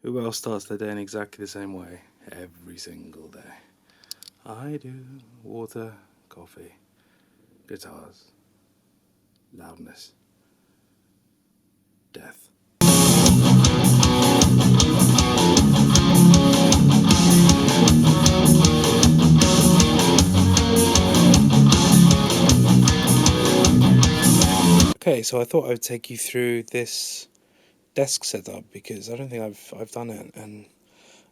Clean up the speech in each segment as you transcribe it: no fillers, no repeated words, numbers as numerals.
Who else starts their day in exactly the same way every single day? I do. Water, coffee, guitars, loudness, death. Okay, so I thought I'd take you through this desk setup because I don't think I've done it, and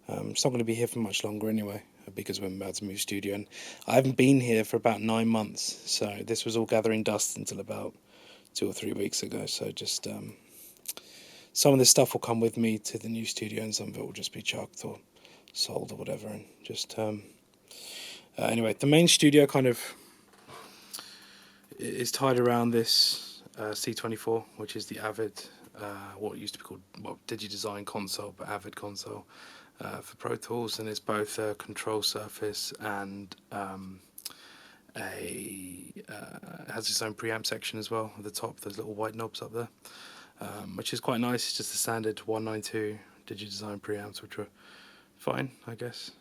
it's not going to be here for much longer anyway because we're about to move studio, and I haven't been here for about 9 months. So this was all gathering dust until about 2 or 3 weeks ago. So just some of this stuff will come with me to the new studio, and some of it will just be chucked or sold or whatever. And just anyway, the main studio kind of is tied around this C24, which is the Avid, what used to be called DigiDesign console, but Avid console for Pro Tools, and it's both a control surface and it has its own preamp section as well at the top. There's little white knobs up there, which is quite nice. It's just the standard 192 DigiDesign preamps, which are fine, I guess.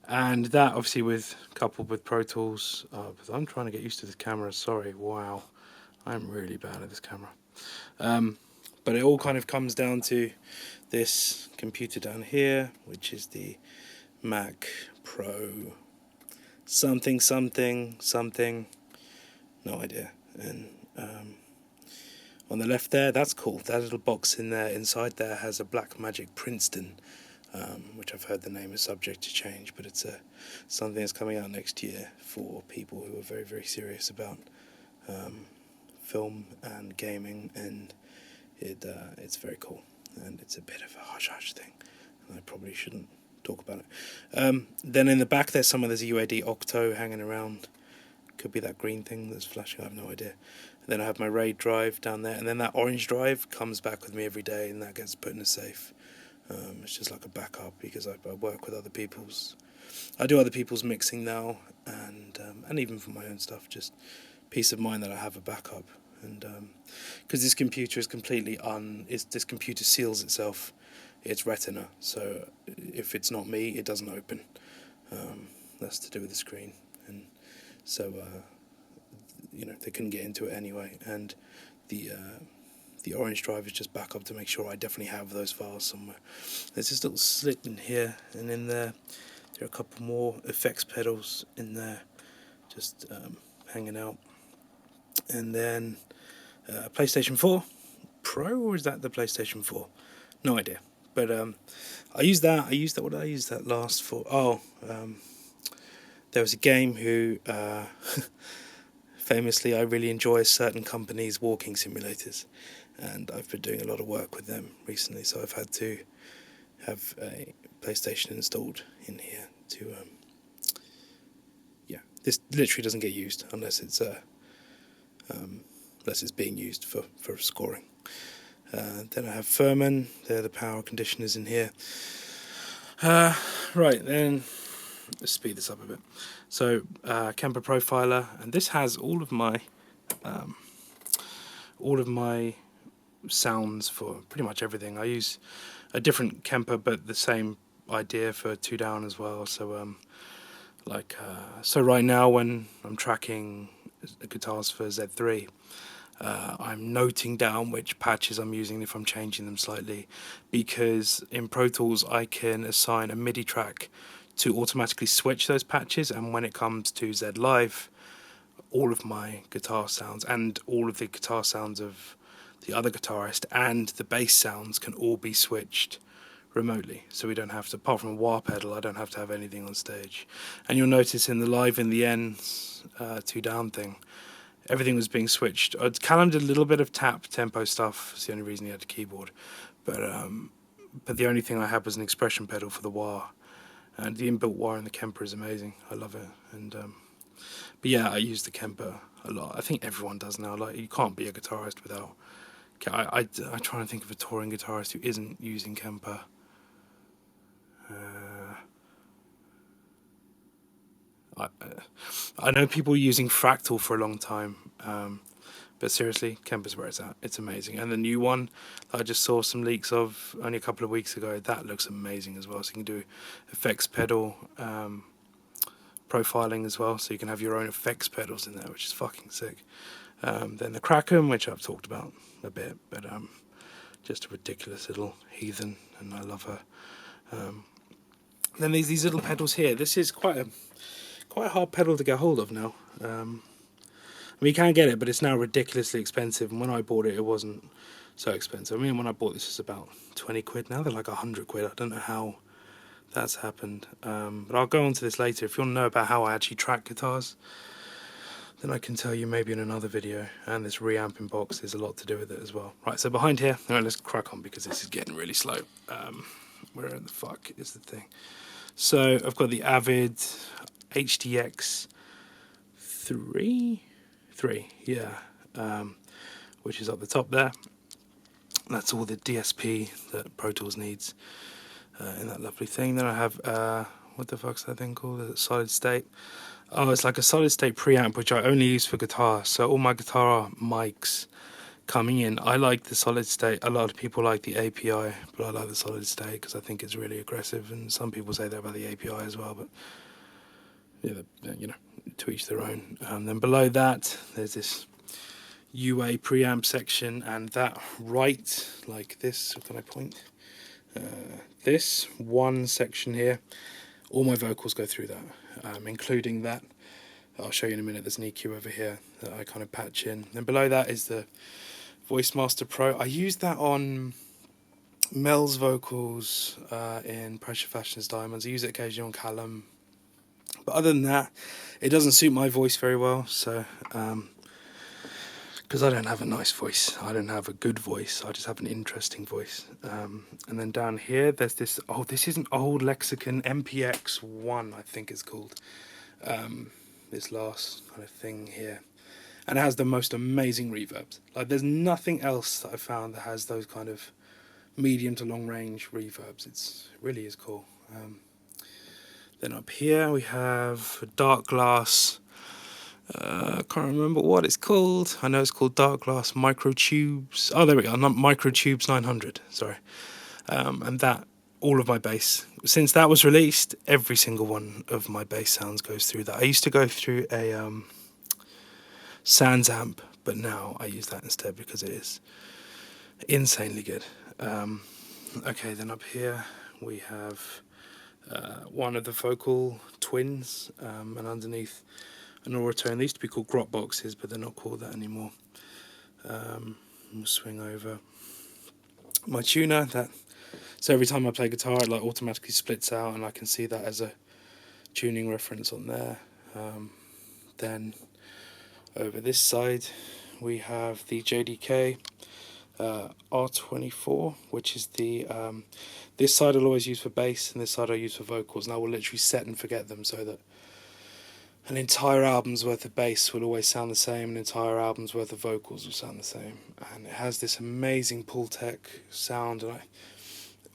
And that obviously coupled with Pro Tools, but I'm trying to get used to this camera. Sorry, wow, I'm really bad at this camera. But it all kind of comes down to this computer down here, which is the Mac Pro something, no idea. And on the left there, that's cool. That little box in there, inside there, has a Blackmagic Princeton, which I've heard the name is subject to change, but it's something that's coming out next year for people who are very, very serious about film and gaming, and it's very cool, and it's a bit of a hush-hush thing, and I probably shouldn't talk about it. Then in the back there's a UAD Octo hanging around. Could be that green thing that's flashing, I have no idea. And then I have my RAID drive down there, and then that orange drive comes back with me every day, and that gets put in a safe. It's just like a backup because I work with I do other people's mixing now, and even for my own stuff, just peace of mind that I have a backup. And because this computer is this computer seals itself. It's Retina, so if it's not me, it doesn't open. That's to do with the screen, and so they couldn't get into it anyway. And the orange drive is just backup to make sure I definitely have those files somewhere. There's this little slit in here, and in there are a couple more effects pedals in there, just hanging out. And then PlayStation 4 Pro, or is that the PlayStation 4? No idea. But I used that. What did I use that last for? There was a game who, famously, I really enjoy certain companies' walking simulators, and I've been doing a lot of work with them recently. So I've had to have a PlayStation installed in here to. This literally doesn't get used unless it's being used for scoring. Then I have Furman. They're the power conditioners in here. Right, then let's speed this up a bit. So Kemper Profiler, and this has all of my sounds for pretty much everything. I use a different Kemper, but the same idea for 2 down as well. So so right now when I'm tracking guitars for Z3, I'm noting down which patches I'm using if I'm changing them slightly, because in Pro Tools I can assign a MIDI track to automatically switch those patches, and when it comes to Z Live, all of my guitar sounds and all of the guitar sounds of the other guitarist and the bass sounds can all be switched remotely, so we don't have to, apart from a wah pedal, I don't have to have anything on stage. And you'll notice in the Live in the Ends 2 down thing, everything was being switched. Callum did a little bit of tap tempo stuff. It's the only reason he had a keyboard. But the only thing I had was an expression pedal for the wah. And the inbuilt wah in the Kemper is amazing. I love it. And but yeah, I use the Kemper a lot. I think everyone does now. Like, you can't be a guitarist without. I try and think of a touring guitarist who isn't using Kemper. I know people using Fractal for a long time, But seriously, Kemper's where it's at. It's amazing. And the new one that I just saw some leaks of only a couple of weeks ago, that looks amazing as well. So you can do effects pedal profiling as well. So you can have your own effects pedals in there, which is fucking sick. Then the Kraken, which I've talked about a bit, but just a ridiculous little heathen, and I love her. Then these little pedals here. This is quite a hard pedal to get hold of now. I mean, you can get it, but it's now ridiculously expensive. And when I bought it, it wasn't so expensive. I mean, when I bought this, it's about 20 quid. Now they're like 100 quid. I don't know how that's happened. But I'll go on to this later. If you want to know about how I actually track guitars, then I can tell you maybe in another video. And this reamping box, there's a lot to do with it as well. Right, so behind here, all right, let's crack on because this is getting really slow. Where the fuck is the thing? So I've got the Avid HDX 3, yeah, which is up the top there. That's all the DSP that Pro Tools needs in that lovely thing. Then I have, what the fuck's that thing called? Is it solid state? Oh, it's like a solid state preamp, which I only use for guitar. So all my guitar mics coming in, I like the solid state. A lot of people like the API, but I like the solid state because I think it's really aggressive. And some people say that about the API as well, but yeah, you know, to each their own. Then below that, there's this UA preamp section, and that right, like this, can I point? This one section here, all my vocals go through that, including that. I'll show you in a minute. There's an EQ over here that I kind of patch in. Then below that is the Voice Master Pro. I use that on Mel's vocals in Pressure Fashions Diamonds. I use it occasionally on Callum. But other than that, it doesn't suit my voice very well. So, because I don't have a nice voice. I don't have a good voice. I just have an interesting voice. And then down here, there's this... Oh, this is an old Lexicon MPX1, I think it's called. This last kind of thing here. And it has the most amazing reverbs. Like, there's nothing else that I've found that has those kind of medium to long range reverbs. It really is cool. Then up here we have a dark glass. I can't remember what it's called. I know it's called Dark Glass Microtubes. Oh, there we go. Not Microtubes 900. Sorry. And that, all of my bass, since that was released, every single one of my bass sounds goes through that. I used to go through a Sans amp, but now I use that instead because it is insanely good. Okay, then up here we have one of the vocal twins, and underneath an Auratone. They used to be called grot boxes, but they're not called that anymore. We'll swing over my tuner. So every time I play guitar, it like automatically splits out, and I can see that as a tuning reference on there. Then over this side, we have the JDK R24, which is the this side I'll always use for bass, and this side I use for vocals, and I will literally set and forget them so that an entire album's worth of bass will always sound the same, an entire album's worth of vocals will sound the same. And it has this amazing Pultec sound. And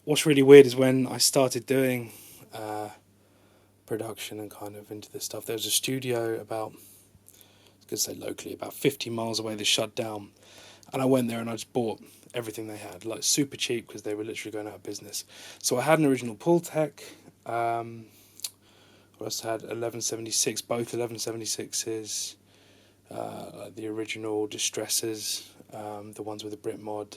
what's really weird is when I started doing production and kind of into this stuff, there was a studio about, I was going to say locally, about 50 miles away that shut down. And I went there and I just bought everything they had, like super cheap because they were literally going out of business. So I had an original Pultec. I also had 1176, both 1176s, the original Distresses, the ones with the Brit mod.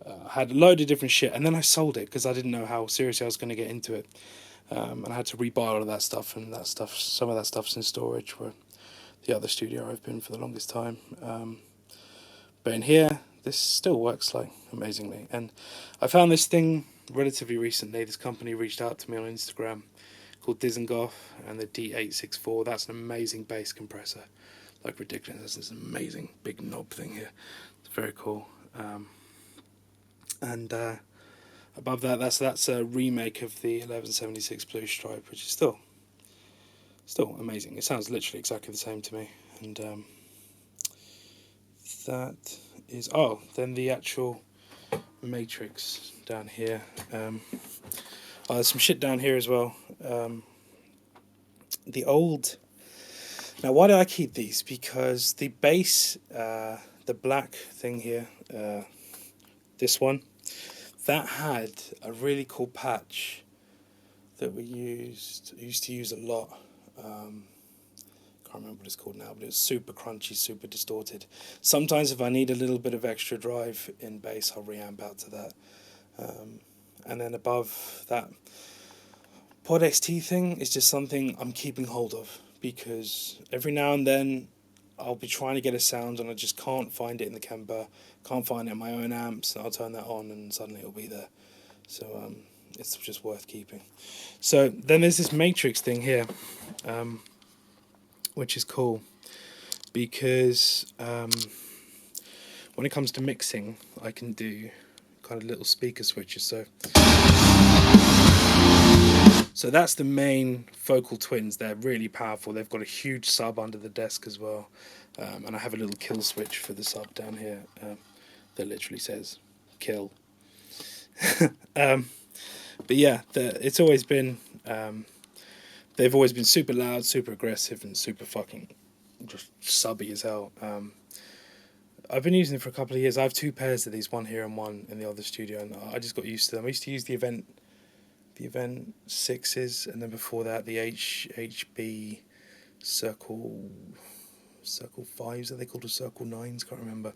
I had a load of different shit, and then I sold it because I didn't know how seriously I was going to get into it. And I had to rebuy all of that stuff, and some of that stuff's in storage for the other studio I've been for the longest time. But in here, this still works like amazingly. And I found this thing relatively recently. This company reached out to me on Instagram called Dizengoff, and the D864. That's an amazing bass compressor, like ridiculous. There's this amazing big knob thing here. It's very cool. And above that, that's a remake of the 1176 Blue Stripe, which is still amazing. It sounds literally exactly the same to me. And that is then the actual matrix down here. There's some shit down here as well. The old... Now, why do I keep these? Because the bass the black thing here, this one, that had a really cool patch that we used to use a lot. Can't remember what it's called now, but it was super crunchy, super distorted. Sometimes if I need a little bit of extra drive in bass, I'll reamp out to that. And then above that, Pod XT thing is just something I'm keeping hold of, because every now and then I'll be trying to get a sound and I just can't find it in the Kemper, can't find it in my own amps, and I'll turn that on and suddenly it'll be there. So it's just worth keeping. So then there's this matrix thing here, which is cool, because when it comes to mixing, I can do kind of little speaker switches. So that's the main Focal Twins. They're really powerful. They've got a huge sub under the desk as well. And I have a little kill switch for the sub down here that literally says kill. But yeah, it's always been... they've always been super loud, super aggressive, and super fucking just subby as hell. I've been using them for a couple of years. I have 2 pairs of these, one here and one in the other studio, and I just got used to them. I used to use the Event 6s, and then before that the HB Circle 5s, are they called, or Circle 9s? Can't remember.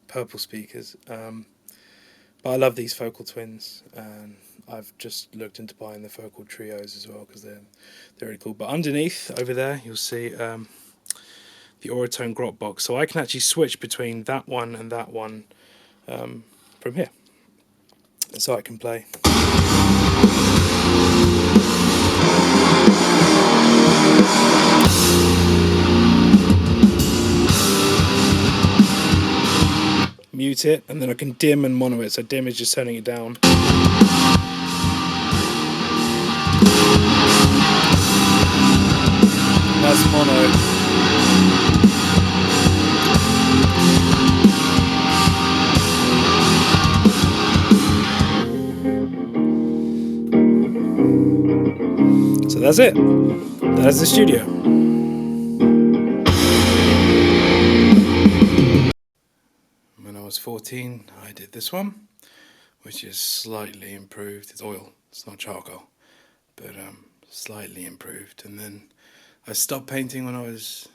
Purple speakers. But I love these Focal Twins, and I've just looked into buying the Focal Trios as well, because they're really cool. But underneath over there you'll see the Auratone Grot box, so I can actually switch between that one and that one from here, so I can play. Mute it, and then I can dim and mono it. So dim is just turning it down. That's mono. So that's it. That's the studio. When I was 14, I did this one, which is slightly improved. It's oil, it's not charcoal, but slightly improved. And then I stopped painting when I was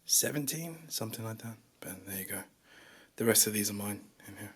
17, something like that. But there you go. The rest of these are mine in here.